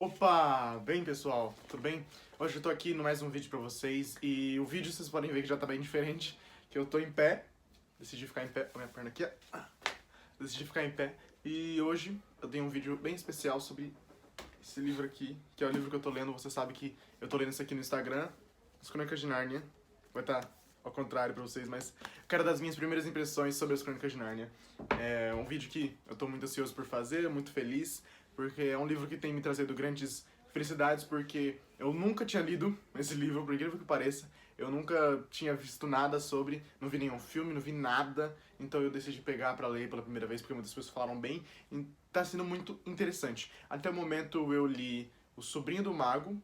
Opa! Bem, pessoal? Tudo bem? Hoje eu tô aqui no mais um vídeo pra vocês e o vídeo vocês podem ver que já tá bem diferente, que eu tô em pé, decidi ficar em pé, com a minha perna aqui, ó. Decidi ficar em pé e hoje eu tenho um vídeo bem especial sobre esse livro aqui, que é o livro que eu tô lendo. Você sabe que eu tô lendo isso aqui no Instagram, As Crônicas de Nárnia, vai estar ao contrário pra vocês, mas quero dar as minhas primeiras impressões sobre As Crônicas de Nárnia. É um vídeo que eu tô muito ansioso por fazer, muito feliz, porque é um livro que tem me trazido grandes felicidades, porque eu nunca tinha lido esse livro, por incrível que pareça. Eu nunca tinha visto nada sobre, não vi nenhum filme, não vi nada, então eu decidi pegar pra ler pela primeira vez, porque muitas pessoas falaram bem, e tá sendo muito interessante. Até o momento eu li O Sobrinho do Mago,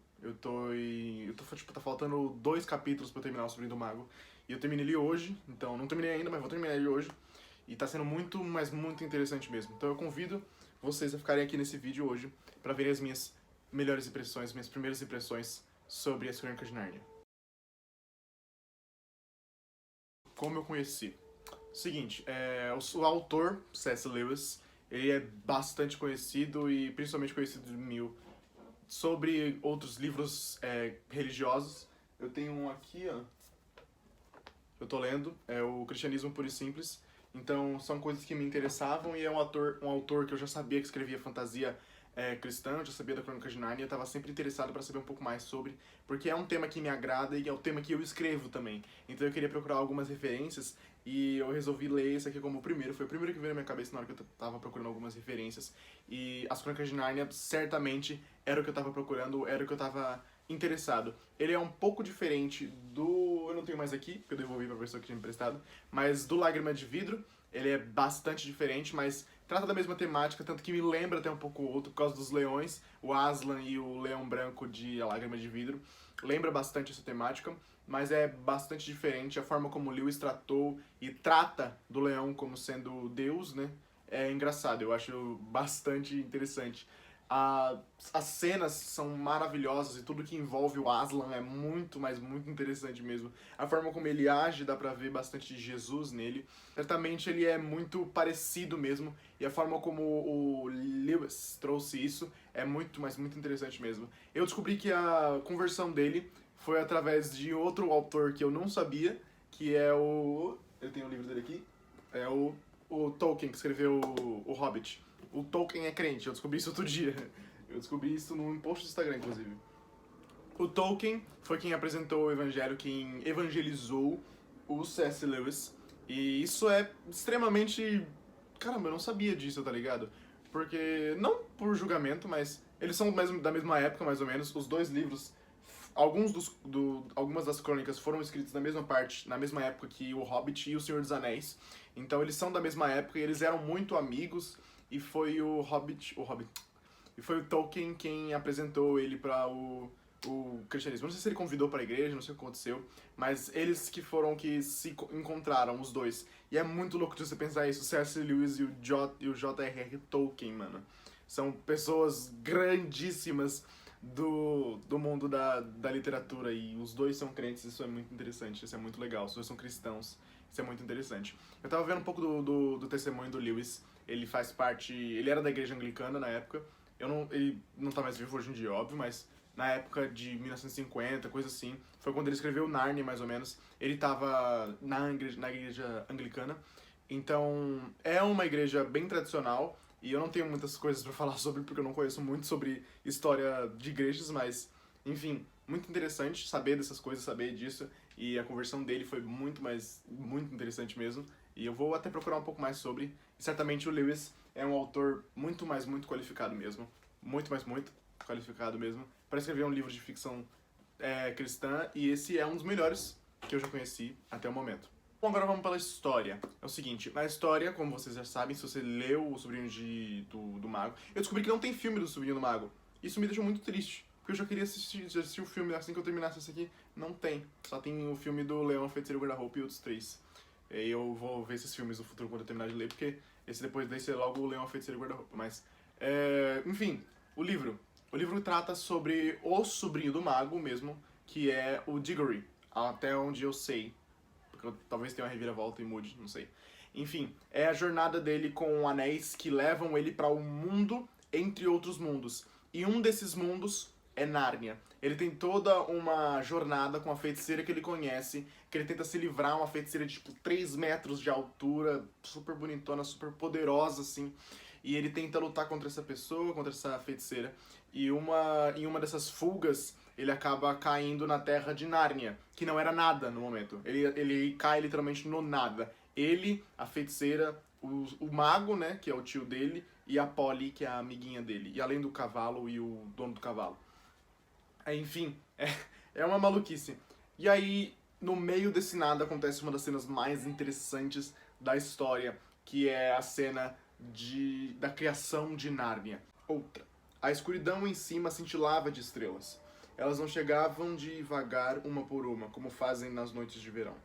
tipo, tá faltando 2 capítulos pra eu terminar O Sobrinho do Mago, e eu terminei ele hoje, então não terminei ainda, mas vou terminar ele hoje, e tá sendo muito, mas muito interessante mesmo. Então eu convido vocês a ficarem aqui nesse vídeo hoje pra verem as minhas melhores impressões, minhas primeiras impressões sobre As Crônicas de Nárnia. Como eu conheci? Seguinte, o autor, C.S. Lewis, ele é bastante conhecido e principalmente conhecido de mil sobre outros livros religiosos. Eu tenho um aqui, ó, eu tô lendo, é o Cristianismo Puro e Simples. Então são coisas que me interessavam e é um autor que eu já sabia que escrevia fantasia cristã, eu já sabia da Crônica de Nárnia, eu estava sempre interessado para saber um pouco mais sobre, porque é um tema que me agrada e é o tema que eu escrevo também. Então eu queria procurar algumas referências e eu resolvi ler esse aqui como o primeiro. Foi o primeiro que veio na minha cabeça na hora que eu tava procurando algumas referências. E As Crônicas de Nárnia certamente era o que eu tava procurando, era o que eu tava interessado. Ele é um pouco diferente do... Eu não tenho mais aqui, porque eu devolvi pra pessoa que tinha emprestado, mas do Lágrima de Vidro. Ele é bastante diferente, mas trata da mesma temática, tanto que me lembra até um pouco o outro, por causa dos leões, o Aslan e o leão branco de A Lágrima de Vidro. Lembra bastante essa temática, mas é bastante diferente. A forma como Lewis tratou e trata do leão como sendo Deus, né? É engraçado, eu acho bastante interessante. As cenas são maravilhosas e tudo que envolve o Aslan é muito, mas muito interessante mesmo. A forma como ele age, dá pra ver bastante de Jesus nele. Certamente ele é muito parecido mesmo, e a forma como o Lewis trouxe isso é muito, mas muito interessante mesmo. Eu descobri que a conversão dele foi através de outro autor que eu não sabia, que é o... Eu tenho o livro dele aqui. É o Tolkien, que escreveu o Hobbit. O Tolkien é crente, eu descobri isso outro dia. Eu descobri isso num post do Instagram, inclusive. O Tolkien foi quem apresentou o evangelho, quem evangelizou o C.S. Lewis. E isso é extremamente... Caramba, eu não sabia disso, tá ligado? Porque, não por julgamento, mas eles são da mesma época, mais ou menos. Os dois livros, algumas das crônicas foram escritas na mesma época que o Hobbit e o Senhor dos Anéis. Então eles são da mesma época e eles eram muito amigos. E foi e foi o Tolkien quem apresentou ele para o cristianismo. Não sei se ele convidou para a igreja, não sei o que aconteceu, mas eles que foram que se encontraram, os dois. E é muito louco de você pensar isso, o C.S. Lewis e o J.R.R. Tolkien, mano. São pessoas grandíssimas do mundo da literatura e os dois são crentes, isso é muito interessante, isso é muito legal. Os dois são cristãos, isso é muito interessante. Eu tava vendo um pouco do testemunho do Lewis, ele faz parte... Ele era da igreja anglicana na época, ele não tá mais vivo hoje em dia, óbvio, mas na época de 1950, coisa assim, foi quando ele escreveu Narnia, mais ou menos. Ele tava na igreja anglicana, então é uma igreja bem tradicional, e eu não tenho muitas coisas pra falar sobre, porque eu não conheço muito sobre história de igrejas, mas, enfim, muito interessante saber dessas coisas, saber disso, e a conversão dele foi muito interessante mesmo, e eu vou até procurar um pouco mais sobre, e certamente o Lewis é um autor muito qualificado mesmo, muito qualificado mesmo, para escrever um livro de ficção cristã, e esse é um dos melhores que eu já conheci até o momento. Bom, agora vamos pela história. É o seguinte, na história, como vocês já sabem, se você leu O Sobrinho do Mago, eu descobri que não tem filme do Sobrinho do Mago. Isso me deixou muito triste, porque eu já queria assistir o filme assim que eu terminasse esse aqui. Não tem. Só tem o filme do Leão, Feiticeiro, Guarda-Roupa e outros 3. E eu vou ver esses filmes no futuro quando eu terminar de ler, porque esse depois vai ser logo o Leão, Feiticeiro e Guarda-Roupa. Mas, enfim, o livro. O livro trata sobre o Sobrinho do Mago mesmo, que é o Diggory, até onde eu sei. Porque talvez tenha uma reviravolta e mude, não sei. Enfim, é a jornada dele com anéis que levam ele para um mundo entre outros mundos. E um desses mundos é Nárnia. Ele tem toda uma jornada com a feiticeira que ele conhece, que ele tenta se livrar, uma feiticeira de tipo 3 metros de altura, super bonitona, super poderosa, assim. E ele tenta lutar contra essa pessoa, contra essa feiticeira. E em uma dessas fugas, ele acaba caindo na terra de Nárnia, que não era nada no momento. Ele cai literalmente no nada. Ele, a feiticeira, o mago, né, que é o tio dele, e a Polly, que é a amiguinha dele. E além do cavalo e o dono do cavalo. Enfim, é uma maluquice. E aí, no meio desse nada, acontece uma das cenas mais interessantes da história, que é a cena da criação de Nárnia. Outra. A escuridão em cima cintilava de estrelas. Elas não chegavam devagar uma por uma, como fazem nas noites de verão.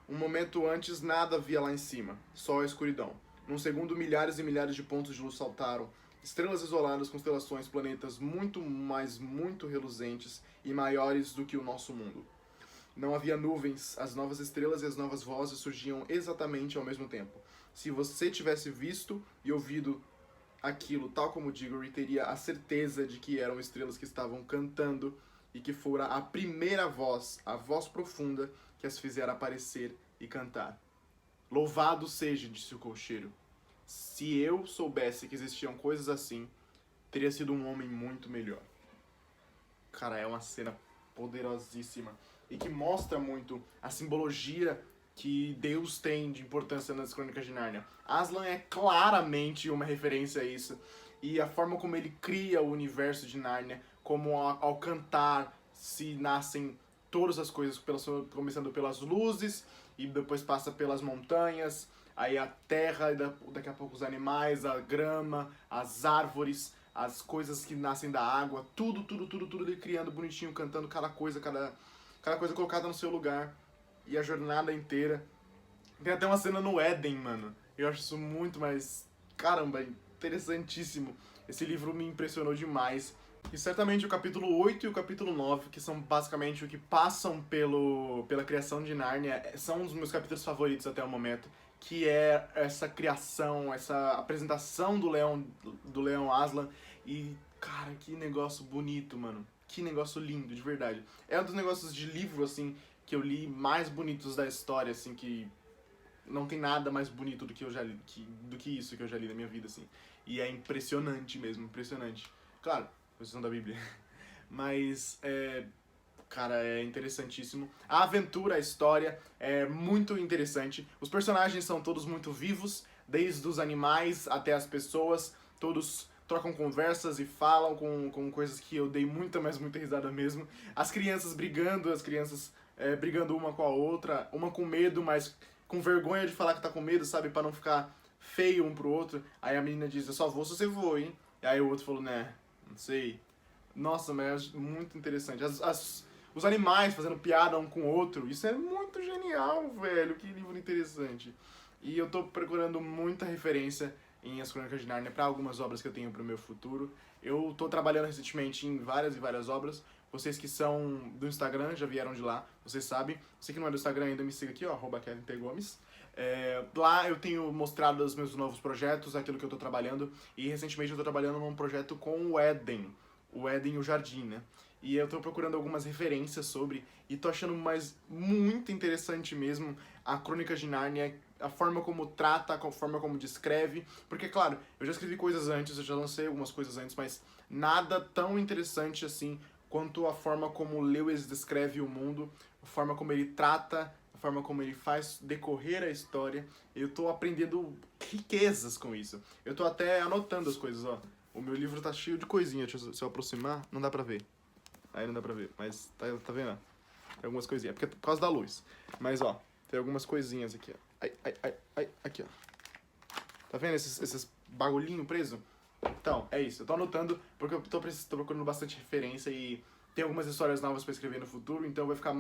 Um momento antes, nada havia lá em cima, só a escuridão. Num segundo, milhares e milhares de pontos de luz saltaram. Estrelas isoladas, constelações, planetas muito, mas muito reluzentes e maiores do que o nosso mundo. Não havia nuvens, as novas estrelas e as novas vozes surgiam exatamente ao mesmo tempo. Se você tivesse visto e ouvido aquilo, tal como Diggory, teria a certeza de que eram estrelas que estavam cantando e que fora a primeira voz, a voz profunda, que as fizera aparecer e cantar. Louvado seja, disse o cocheiro. Se eu soubesse que existiam coisas assim, teria sido um homem muito melhor. Cara, é uma cena poderosíssima e que mostra muito a simbologia que Deus tem de importância nas Crônicas de Nárnia. Aslan é claramente uma referência a isso. E a forma como ele cria o universo de Nárnia, como ao cantar se nascem todas as coisas, começando pelas luzes e depois passa pelas montanhas, aí a terra, e daqui a pouco os animais, a grama, as árvores, as coisas que nascem da água, tudo ele criando bonitinho, cantando cada coisa colocada no seu lugar. E a jornada inteira. Tem até uma cena no Éden, mano. Eu acho isso muito mais... Caramba, interessantíssimo. Esse livro me impressionou demais. E certamente o capítulo 8 e o capítulo 9, que são basicamente o que passam pela criação de Nárnia, são os meus capítulos favoritos até o momento. Que é essa criação, essa apresentação do leão Aslan. E, cara, que negócio bonito, mano. Que negócio lindo, de verdade. É um dos negócios de livro, assim, que eu li mais bonitos da história, assim, que não tem nada mais bonito do que eu já li, do que isso que eu já li na minha vida, assim. E é impressionante mesmo, impressionante. Claro, a questão da Bíblia. Mas, cara, é interessantíssimo. A aventura, a história é muito interessante. Os personagens são todos muito vivos, desde os animais até as pessoas, todos trocam conversas e falam com coisas que eu dei muita, mas muita risada mesmo. As crianças brigando uma com a outra, uma com medo, mas com vergonha de falar que tá com medo, sabe? Pra não ficar feio um pro outro. Aí a menina diz, eu só vou se você for, hein? E aí o outro falou, né, não sei. Nossa, mas é muito interessante. Os animais fazendo piada um com o outro, isso é muito genial, velho. Que livro interessante. E eu tô procurando muita referência em As Crônicas de Nárnia para algumas obras que eu tenho pro meu futuro. Eu tô trabalhando recentemente em várias e várias obras. Vocês que são do Instagram já vieram de lá, vocês sabem. Você que não é do Instagram ainda, me siga aqui, ó, @KevinTGomes. Lá eu tenho mostrado os meus novos projetos, aquilo que eu tô trabalhando. E recentemente eu tô trabalhando num projeto com o Éden e o Jardim, né? E eu tô procurando algumas referências sobre, e tô achando muito interessante mesmo a Crônica de Nárnia, a forma como trata, a forma como descreve, porque, claro, eu já escrevi coisas antes, eu já lancei algumas coisas antes, mas nada tão interessante assim quanto a forma como Lewis descreve o mundo, a forma como ele trata, a forma como ele faz decorrer a história. Eu tô aprendendo riquezas com isso. Eu tô até anotando as coisas, ó. O meu livro tá cheio de coisinha, se eu aproximar, não dá pra ver. Aí não dá pra ver, mas tá vendo? Tem algumas coisinhas, porque é por causa da luz. Mas, ó, tem algumas coisinhas aqui, ó. Ai, aqui, ó. Tá vendo esses bagulhinho preso? Então, é isso. Eu tô anotando porque eu tô procurando bastante referência e tem algumas histórias novas pra escrever no futuro, então vai ficar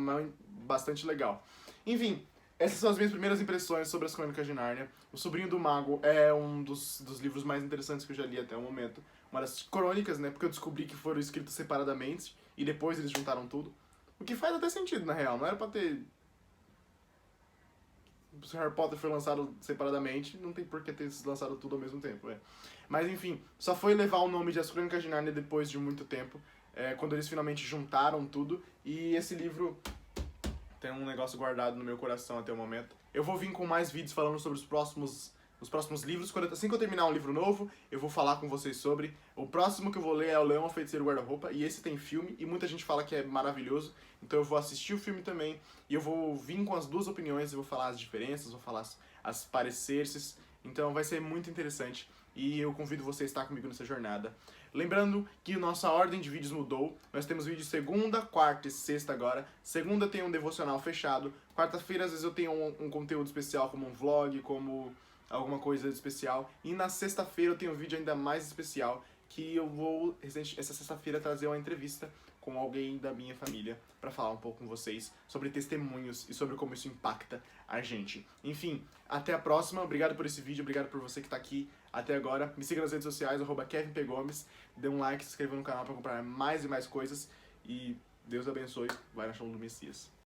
bastante legal. Enfim, essas são as minhas primeiras impressões sobre as Crônicas de Nárnia. O Sobrinho do Mago é um dos livros mais interessantes que eu já li até o momento. Uma das crônicas, né? Porque eu descobri que foram escritos separadamente e depois eles juntaram tudo. O que faz até sentido, na real. Não era pra ter... se Harry Potter foi lançado separadamente, não tem por que ter se lançado tudo ao mesmo tempo, Mas enfim, só foi levar o nome de As Crônicas de Nárnia depois de muito tempo, quando eles finalmente juntaram tudo, e esse livro tem um negócio guardado no meu coração até o momento. Eu vou vir com mais vídeos falando sobre os próximos livros. Assim que eu terminar um livro novo, eu vou falar com vocês sobre. O próximo que eu vou ler é O Leão, a Feiticeira e o Guarda-Roupa, e esse tem filme, e muita gente fala que é maravilhoso, então eu vou assistir o filme também, e eu vou vir com as duas opiniões, eu vou falar as diferenças, vou falar as pareceres, então vai ser muito interessante, e eu convido você a estar comigo nessa jornada. Lembrando que nossa ordem de vídeos mudou, nós temos vídeo segunda, quarta e sexta agora. Segunda tem um devocional fechado, quarta-feira às vezes eu tenho um conteúdo especial como um vlog, como alguma coisa especial. E na sexta-feira eu tenho um vídeo ainda mais especial, que eu vou, essa sexta-feira, trazer uma entrevista com alguém da minha família para falar um pouco com vocês sobre testemunhos e sobre como isso impacta a gente. Enfim, até a próxima. Obrigado por esse vídeo, obrigado por você que tá aqui até agora. Me siga nas redes sociais, @KevinPGomes. Dê um like, se inscreva no canal para acompanhar mais e mais coisas. E Deus abençoe. Vai na chão do Messias.